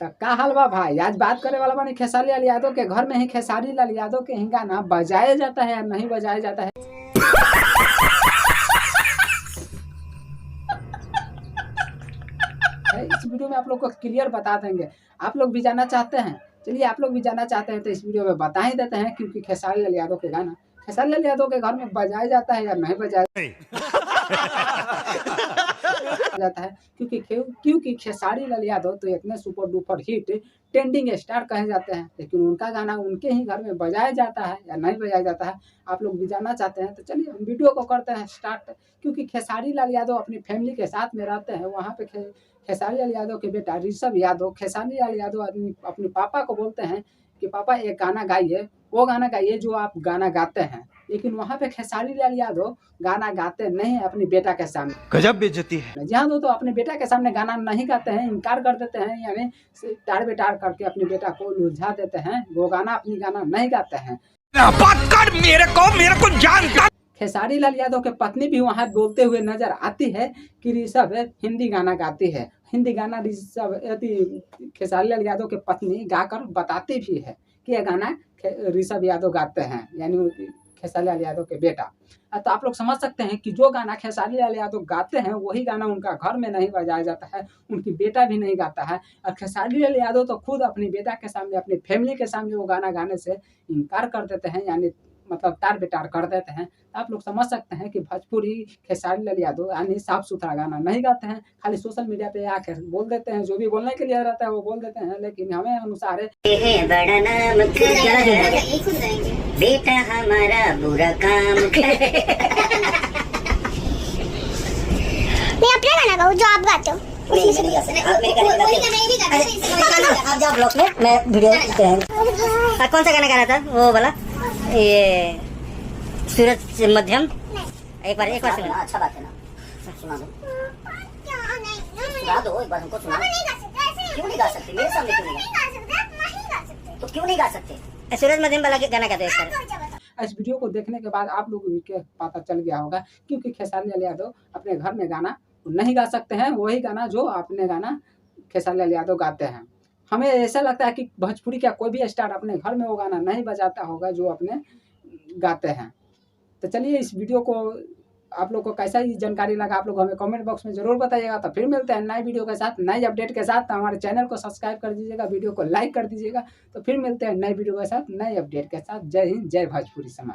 तो का हाल बा भाई? आज बात करे वाला बानी खेसारी लाल यादव के। घर में ही खेसारी लाल यादव के ही गाना बजाया जाता है या नहीं बजाया जाता है। इस वीडियो में आप लोग को क्लियर बता देंगे। आप लोग भी जानना चाहते हैं, चलिए आप लोग भी जानना चाहते हैं तो इस वीडियो में बता ही देते हैं, क्योंकि खेसारी लाल यादव के गाना खेसारी लाल यादव के घर में बजाया जाता है या नहीं बजाया जाता है। क्योंकि खेसारी लाल यादव तो इतने super duper hit trending star कहे जाते हैं, लेकिन उनका गाना उनके ही घर में बजाया जाता है या नहीं बजाया जाता है। आप लोग भी जानना चाहते हैं तो चलिए हम वीडियो को करते हैं स्टार्ट। क्योंकि खेसारी लाल यादव अपनी फैमिली के साथ में रहते हैं। वहाँ पे खेसारी लाल यादव के बेटा ऋषभ यादव खेसारी लाल यादव अपने पापा को बोलते हैं कि पापा एक गाना गाइए, वो गाना गाइए जो आप गाना गाते हैं। लेकिन वहाँ पे खेसारी लाल यादव गाना गाते नहीं है अपने बेटा के सामने। गजब बेइज्जती है। जहाँ तो अपने बेटा के सामने गाना नहीं गाते हैं, इनकार कर देते हैं, यानी टार बेटार करके अपने बेटा को लुझा देते हैं। वो गाना अपनी गाना नहीं गाते हैं। बात कर मेरे को जानता। खेसारी लाल यादव के पत्नी भी वहाँ बोलते हुए नजर आती है कि ऋषभ हिंदी गाना गाती है। हिंदी गाना ऋषभ खेसारी लाल यादव के पत्नी गाकर बताती भी है कि यह गाना ऋषभ यादव गाते हैं, यानी खेसारी लाल यादव के बेटा। तो आप लोग समझ सकते हैं कि जो गाना खेसारी लाल यादव गाते हैं वही गाना उनका घर में नहीं बजाया जाता है, उनकी बेटा भी नहीं गाता है। और खेसारी लाल यादव तो खुद अपनी बेटा के सामने, अपनी फैमिली के सामने वो गाना गाने से इनकार कर देते हैं, यानी मतलब तार बेटार कर देते हैं। आप लोग समझ सकते हैं कि भोजपुरी खेसारी लाल यादव यानी साफ सुथरा गाना नहीं गाते हैं, खाली सोशल मीडिया पे आकर बोल देते हैं, जो भी बोलने के लिए रहता है वो बोल देते हैं। लेकिन हमें अनुसार बड़ा नाम बेटा हमारा बुरा काम मैं अपना गाना गाऊं जो आप गाते हो। आप जाओ ब्लॉग में, मैं वीडियो कौन सा गाना गाना था वो वाला, ये सूरज मध्यम। एक बार सुना। अच्छा बात है ना, सुना दो एक बार हमको सुना। क्यों नहीं गा सकते? मेरे सामने क्यों नहीं गा सकते? तो क्यों नहीं गा सकते? सूरज मध्यम वाला गाना गाते हैं। इस वीडियो को देखने के बाद आप लोगों को पता चल गया होगा, क्योंकि खेसारी लाल यादव अपने घर में गाना नहीं गा सकते हैं, वही गाना जो अपने गाना खेसारी लाल यादव गाते हैं। हमें ऐसा लगता है कि भोजपुरी का कोई भी स्टार अपने घर में वो गाना नहीं बजाता होगा जो अपने गाते हैं। तो चलिए इस वीडियो को आप लोग को कैसा ही जानकारी लगा आप लोग हमें कमेंट बॉक्स में जरूर बताइएगा। तो फिर मिलते हैं नए वीडियो के साथ, नई अपडेट के साथ। तो हमारे चैनल को सब्सक्राइब कर दीजिएगा, वीडियो को लाइक कर दीजिएगा। तो फिर मिलते हैं नए वीडियो के साथ, नए अपडेट के साथ। जय हिंद, जय भोजपुरी समाज।